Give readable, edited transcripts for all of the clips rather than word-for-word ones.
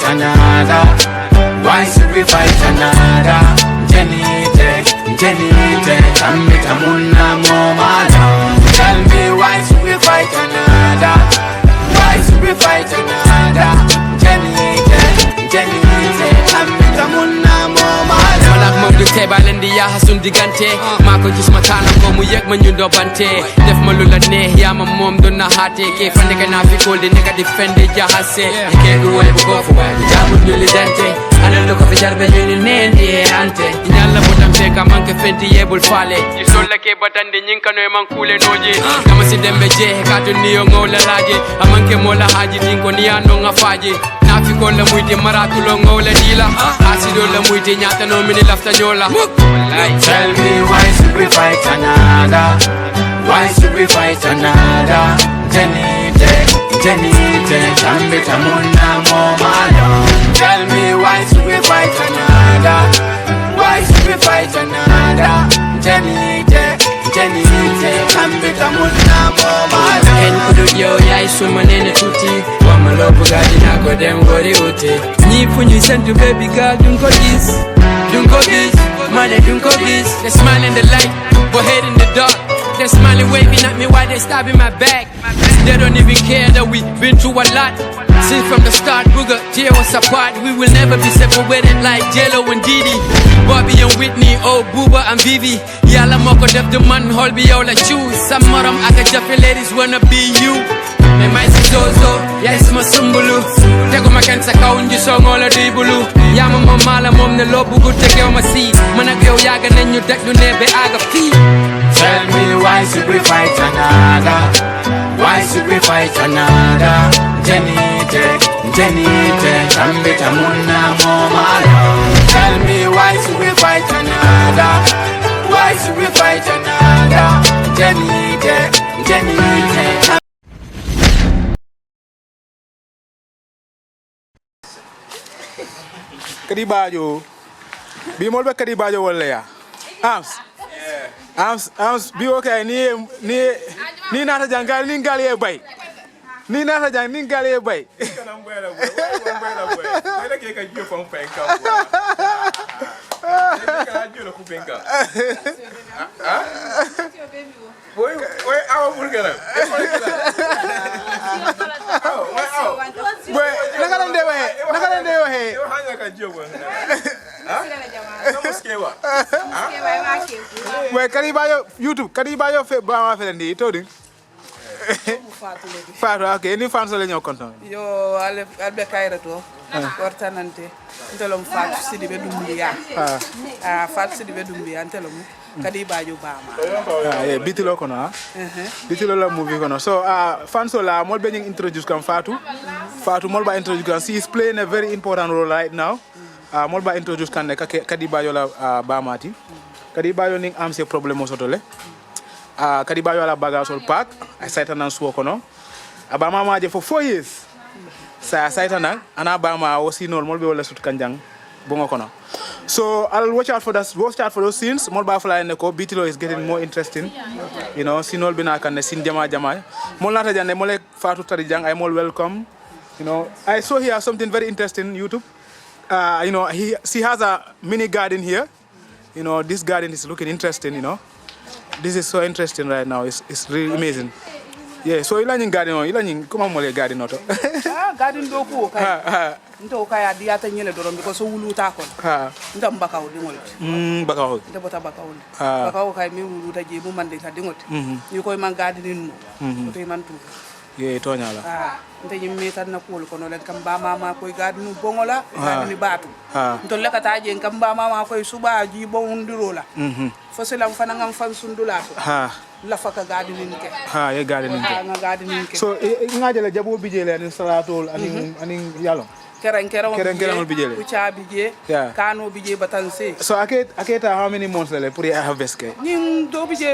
another? Why should we fight another? Jenny, I'm with a mona. Tell me why should we fight another? Why should we fight another? Jenny, I'm with a mona. Malak mom du tebal indi ya hasun digante mako gis ma tanam ko mu yek ma ñu dobante def ma lu la neex ya ma mom do na hate ke fa nek na fi ko de nek defende jahase ke du way bu ko fu way jamu ñu li dante ana lo ko fi jarbe ñu ni nendi ante ñalla bo tam te ka manke fenti yebul fale ci sol la ke batande ñing kanoy man kule noje dama si dembe je ka to niyo ngola laje amanke mola haji din ko niya no nga faje nafi ko la muyti maratu lo ngola dila asido la muyti nyata no mini lafta nyola tell me why should we fight another? Why should we fight another? Jenny, I'm with a mona. Tell me why should we fight another? Why should we fight another? Jenny, I'm with a mona. En kudu yo ya isuma nene tuti Wama lopu gadi na go dem gori uti Ni funyu send to baby girl don't go this Money don't go this They smile in the light but head in the dark They smiling waving at me while they stabbing my back They don't even care that we been through a lot Since from the start Booger tear us apart We will never be separated like Jello and Didi Bobby and Whitney, oh Booba and Vivi Yalla moko def the man hold be all I choose Some of them I can jaffe ladies wanna be you Me mai si zozo, ya isma sumbulu Tego makansa kaunji song ola dibulu Ya mama mala mom ne lo bugu teke o masi Mana geo yaga nenyu dek du nebe aga fi Tell me why should we fight another? Why should we fight another? Jenny, I'm with a mona. Tell me why should we fight another? Why should we fight another? Jenny, Kaddy Bajo. Be more Kaddy Bajo wala ya. Arms be okay ni nata jangal ni ngali e bay. Ni nata jang ni ngali e bay. Well, Kaddy Bajo YouTube, Kaddy Bajo fe ba ma fe ndi to di. Fatou okay, ni fan so le ñoo konton. Yo albe kayra to. Wartanante. Ntelom Fatou Sidibe Dumbiya. Fatou Sidibe Dumbiya ntelom Kaddy Bajo Bama. Yeah, Bii Tilo kono Bii Tilo la movie kono. So fan so la mol be ñing introduce kam Fatou. Fatou mol ba introduce kam. She is playing a very important role right now. Mol ba introduce kan Kaddy Bajo la Bamati. Kaddy Bajo ning am se problème soto le. Kaddy Bajo la baga sol park. I saita nan suwo kono. Abama maje for 4 years. Sa saita nan ana bama aussi nol mol be wala sut kanjang bongo kono. So I'll watch out for those scenes. Mol ba fly ne ko Bii Tilo is getting more interesting. You know, sinol bina kan ne sin jama. Mol nata jande mol Fatou tari jang I mol welcome. You know, I saw here something very interesting YouTube. You know, she has a mini garden here. You know, this garden is looking interesting, you know. This is so interesting right now. It's really amazing. Yeah, so ilaning garden on, ilaning kuma mole garden auto. Garden do ko kay. Nto kay adiata nyele doron because so wulu ta kon. Nda mbakaw dingol. Bakaw. Nda bota bakaw. Bakaw kay mi wulu ta je mu mande ta dingot. Ni koy man garden mo. To man tu. Yeah, to nyala. Nte nyimmi tan na kul kono len kam ba mama koy garden bongola, garden batu. Nto lekata je kam ba mama koy suba ji bon ndirola. Foselam fana ngam fan sundula to. La faka gardening ke. Ye gardening ke. Nga gardening ke. So ngajele jabo bijele ani salatol ani yalo. Kereng bijele. Ucha bije. Kano bije batanse. So aketa how many months lele pour harvest ke? Ning do bije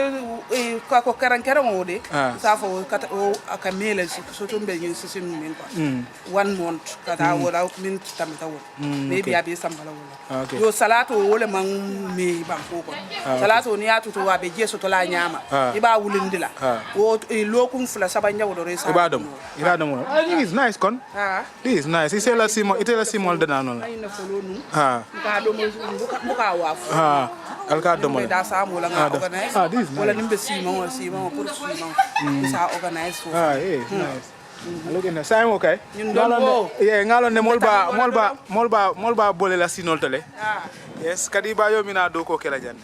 ko kereng ode. Sa fo kata o akamele so to mbe nyi sisim min ko. 1 month kata wala min tamita wo. Maybe abi sambala wala. Yo salato wole man me banko ko. Salato ni atu to wabe je so to la nyama. Iba wulindila. O lokum fula sabanya wo do resa. Ibadom. I think it's nice kon. This is nice. He said simol dana non la na follow nu ha ka do mo buka waf ha alka do mo da samu la nga organize this wala nimbe simon pour simon ça organize so nice look in the same okay ngalon ne molba bole la sinol tole yes Kaddy Bajo mina do ko kela jan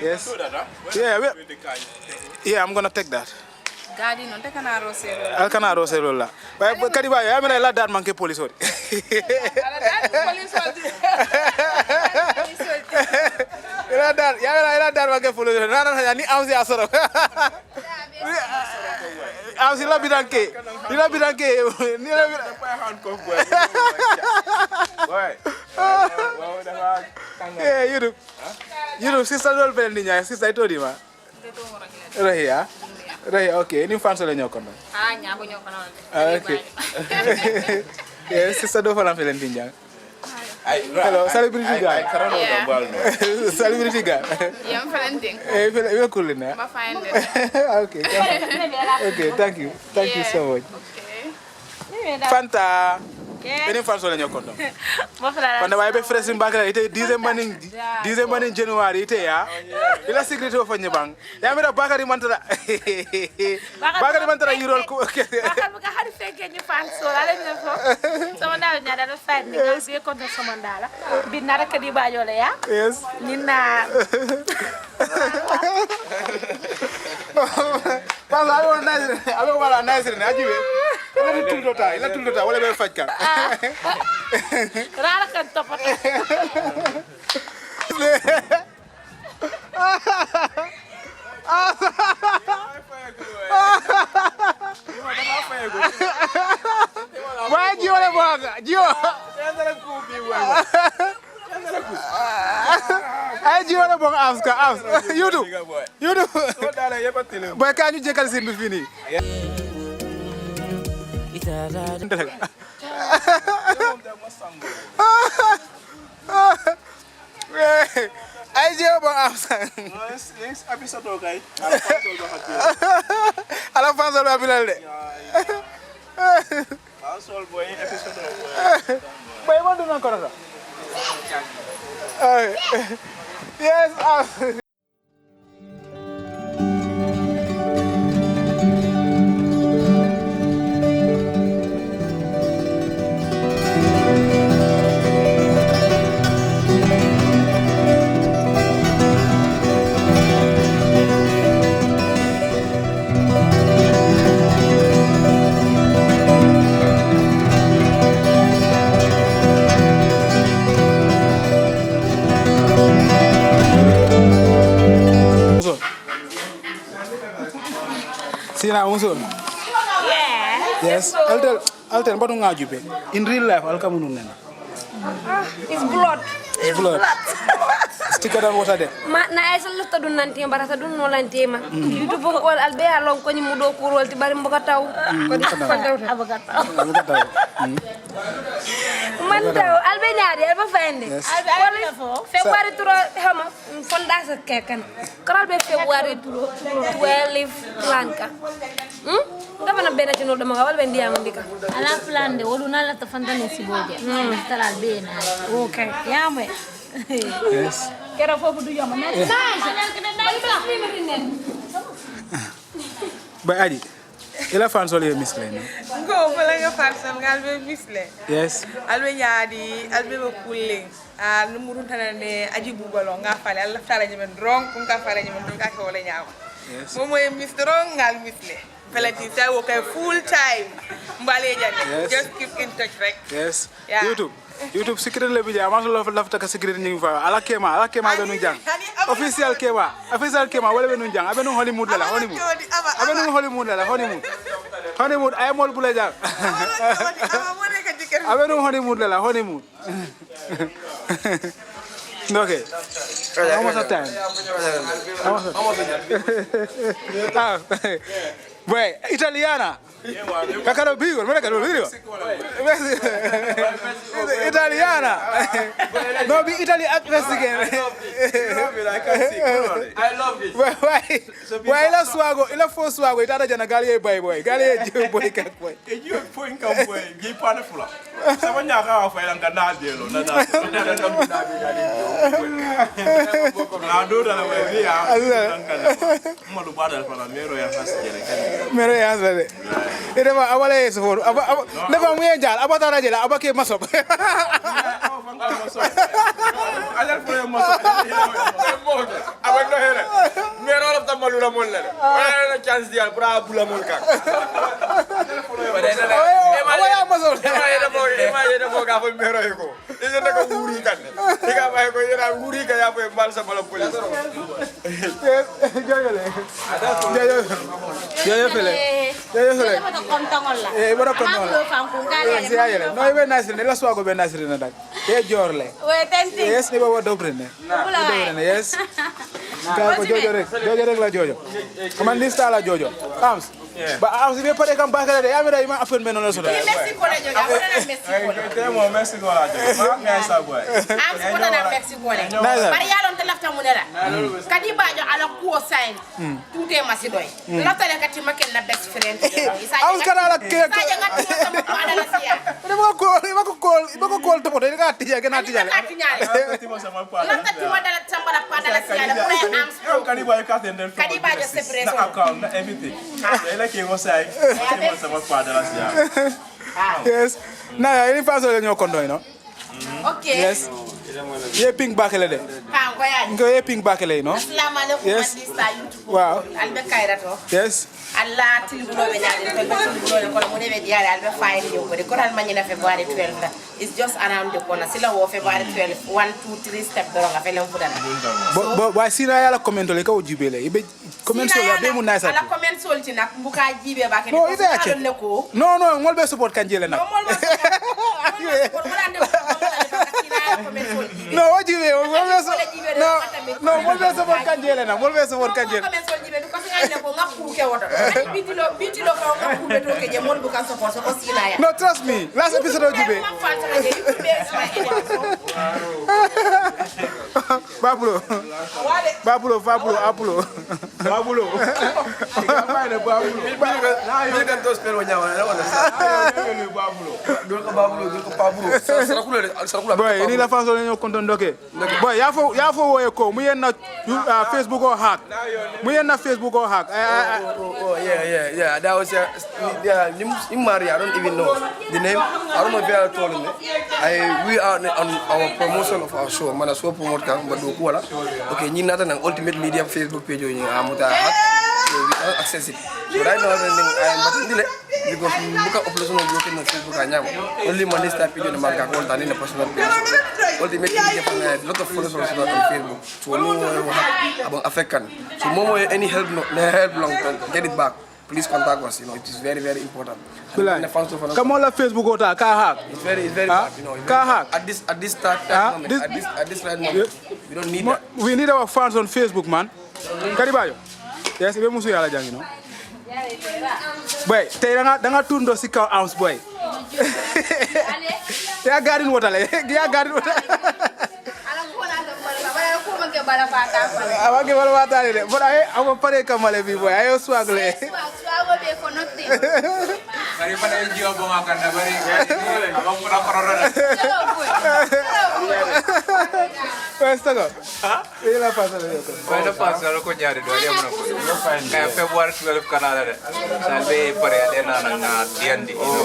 yes yeah I'm gonna take that gadi non te kana roselo alkana roselo la bay Kaddy Bajo ya mina la dat manke police odi ila dar manke police na ni awsi asoro awsi la bidanke ni la bidanke ni la you sister dol ben ni nya sister to di ma Rahia okay ni fan solo ñoko non ñabo ñoko non okay yes sister do falam felen tinjang hello celebrity guy celebrity guy yam falanting we cool na ma find okay thank you so much okay Fanta Any fans on your condom? When I be fresh in back, it December in January, it ya. Ila secret of your bank. Yamira Bakari Mantara. Bakari Mantara, you roll. How do fake any fans? So I don't know. Someone else had a fight. You see a condom someone. Be not a Kaddy Bajo, yeah? Yes. Nina. I don't want a nice in Let me do whatever fight can. Rara kan top. Why do you want to go? I do want to ask. You do. But can you check us in the finish? I do want to ask. Next episode, okay? I love fans of the village. But I want to know. Yes. Sina Musul. Yeah. Yes. I'll tell but in real life I'll come on. It's blood. It's blood. Sticker than water there. Na esa lutta dun nanti barata dun no lanti ma. YouTube ko wal albe alon ko ni mudo ko rol ti bari mboka taw. Ko di abaga taw. Man taw albe nyaade alba fayende. Albe fo February turo hama fonda sa kekan. Kral be February turo 12 planka. Ngaba na bena ci no dama wal be ndiyam ndika. Ala plan de woluna la tafanda ne siboje. Tala be na. Okay. Yamwe. Yes. Kera fofu du yoma nice. But Adi, ila fans all you miss le. Go fala nga farsal ngal be misle. Yes. Albe nyaadi albe be kulle. Numuru tanane aji bubalo nga fale alla tala nyemen drong kun ka fale nyemen ka ko wala nyaawa. Yes. Momo e mistrong ngal misle. Pelati sa wo kay full time. Mbale jande. Just keep in touch rek. Yes. Yeah. YouTube secret le bija ma so lafta ka secret ni fa ala kema be nu jang official kema wala be nu jang abe nu Hollywood la Honeymoon ay mol bu la jang abe nu Hollywood la honeymoon okay almost a time Boy, Italiana. Kakaro bigo, mira kakaro bigo. Italiana. No, be Italy actress again. I love Why ila swago ila fo swago itata jana gali boy gali boy kak boy you point come boy gi pana fula sama nyaka wa fa nga na delo na da na do da we ya mo do badal fala mero ya fasjere ide ma awala yeso for nefa mu yenjal abata rajela abake masop alal fo mo abando hele mero la tamalu la mon la wala chance dial pour abula mon kak wala masop imagine mo ga fo mero ko ise ne ko wuri kan diga bay ko yera wuri ka ya fo bal sa bala police Yo fele. Bora kontol. Si ayele. No ibe nasri la swago be nasri na dak. E jorle. We tenti. Yes ni baba dobrene. Yes. Ka ko jojo rek la jojo. Come lista la jojo. Ams. Ba ams be pare kam bakale de amira ima afen men non so da. Mexico la jojo, ahora na Mexico. Temo Mexico la jojo. Ma sa boy. Ams ko na Mexico le. Bari ya don te lafta mu dara. Kaddy Bajo ala ko sign. Tout est masidoy. Lafta le kati maken na best friend. Ams kana la ke. Sa ya ngati sama ko ala la sia. Iba ko call to ko de ga tija gena tija. Lafta ti ma dala tamba la pada la sia la pour Ams. Kaddy Bajo ka tenden. Kaddy Bajo se preso. Account everything. Ela que você aí. Sama pada la sia. Yes. Na ini faso le nyokondo no. Okay. Yes. Ye pink bakele de. Ha ko ya. Ngo ye pink bakele no. Assalamu alaikum Mandinka YouTube. Wow. Albe kayrato. Yes. Allah tilbulo be nyaade to be tilbulo ko mo nebe diare albe fayde yo ko de ko dal manyina February 12 it's just around the corner sila wo February 12 1 2 3 step do nga felem fudana Bo sina yala commento le ka ujibele ibe commento ya be mu nice ala comment solti nak mbuka jibe ba ke no ite ake ko no ngol be support kanjele nak no wajibe no ngol be support kanjele nak ngol be support kanjele comment solti be ko ngale ko ngakku ke wodo Bii Tilo ko ngakku be to ke je mon bu kan support ko sina ya no trust me last episode ojibe Babulo. You can just spell when you want. Boy, ini la façon ñu konton doké. Boy, ya fo woyé ko mu yenna Facebook or hack. Mu yenna Facebook or hack. Oh, yeah. That was in Maria. I don't even know the name. I don't know if I told him. We are on our promotion of our show. Man, so promote kan but do ko wala. Okay, ñi nata nang Ultimate Media Facebook page ñi amuta hack. So we cannot access it. So right now I'm but because look at upload on Facebook anyam. Only Monetize page na marka ko tani na personal page. Ultimate Media for a lot of followers on Facebook. So no about African. So momo any help long get it back. Please contact us. You know, it is very, very important. Come on, Facebook or ka hack. It's very bad. You know, ka hack. At this right moment, we don't need that. We need our fans on Facebook, man. Kaddy Bajo. Yes, we musu yala jang, you know. Boy, tay da nga tundo ci kaw ounce boy. Ya garden water le. Ya garden water. Awake bala watale de. But ay am pare kamale bi boy. Ayo swagle. Swago be konote. Bari pada NGO bo ngakan da bari. Abang pura korora. Pues tago. Ini la pasa le ko. Pada pas lo ko nyari do dia monako. Kaya February 12 kanala de. Salbe pare de na diandi ino.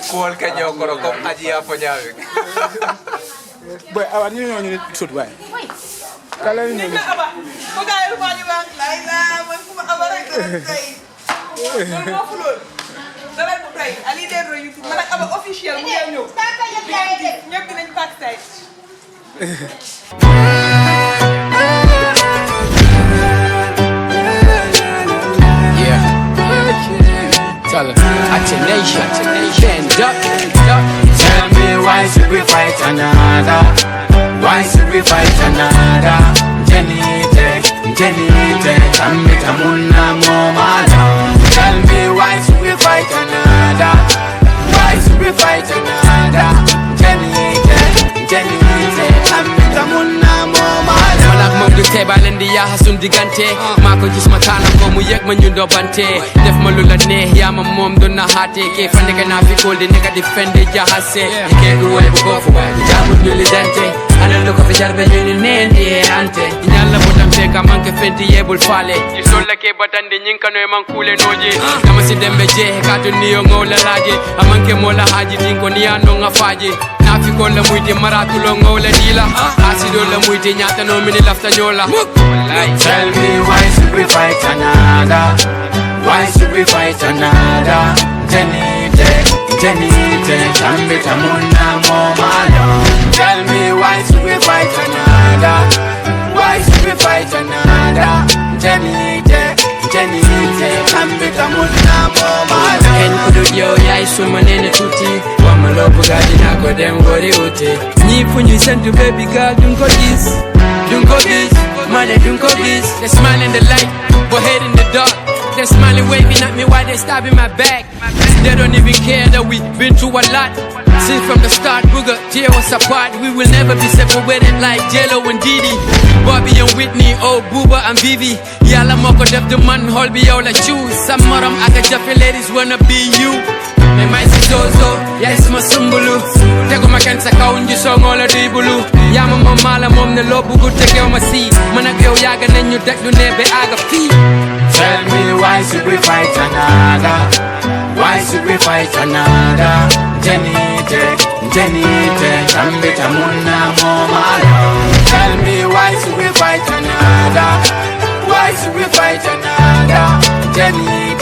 Ko ka nyo ko aji apa nyawi. Boy, awan ñu sut way. Kala ñu. ko gaay ko ñu wax la man kuma abara ko tay. Mo fulol. Dara ko tay ali de ro YouTube man aba officiel mu ñew. Ñepp dinañ backstage. Yeah. Tell her, Nation, stand up. Tell me why should we fight another? Why should we fight another? Jenny, Tamita Munna Momada. Tell me why should we fight another? Why should we fight another? Jenny, Tamita Munna Momada. Malak mo gite balendi ya hasun digante mako gis ma tana ko mu yek ma ñu dobante def ma lula neex ya ma mom do na hate ke fande ka na fi golde ne ka defende jahase ke du way ko fo ba jamu ñu li dante ana lo ko fi jarbe ñu nende ante nyalla botam te ka manke fenti yebul fale solla ke batande nyin kano e man kule noje kama si dembe je ka to niyo ngola laje amanke mola haji din ko niya no ngafaje na fi ko la muyti maratu lo ngola dila asido la muyti nyata no mini lafta nyola tell me why should we fight another, why should we fight another? Jenny, tambe tamuna mo malo. Tell me why should we fight another, why should we fight another? Jenny, tambe tamuna mo malo. En kudu yo ya isuma nene tuti wama lopu gadi na ko dem gori uti ni funyu sentu baby girl don't go this money don't go this. They smile in the light but head in the dark. They smiling waving at me while they stabbing my back. They don't even care that we been through a lot. Since from the start, Booger, tear us apart. We will never be separated like Jello and Didi, Bobby and Whitney, oh Booba and Vivi. Yalla moko def the man hold be all I choose. Some of them I got Jaffe ladies wanna be you. Me mai si zozo, ya isma sumbulu. Tego makansa kaunji song all a dibulu. Ya mama mala mom ne lo bugu tege o masi. Mana geo yaga nenyu dek du nebe aga fi. Tell me why should we fight another, why should we fight another? Jenny, tambe tamuna mo malo. Tell me why should we fight another, why should we fight another? Jenny,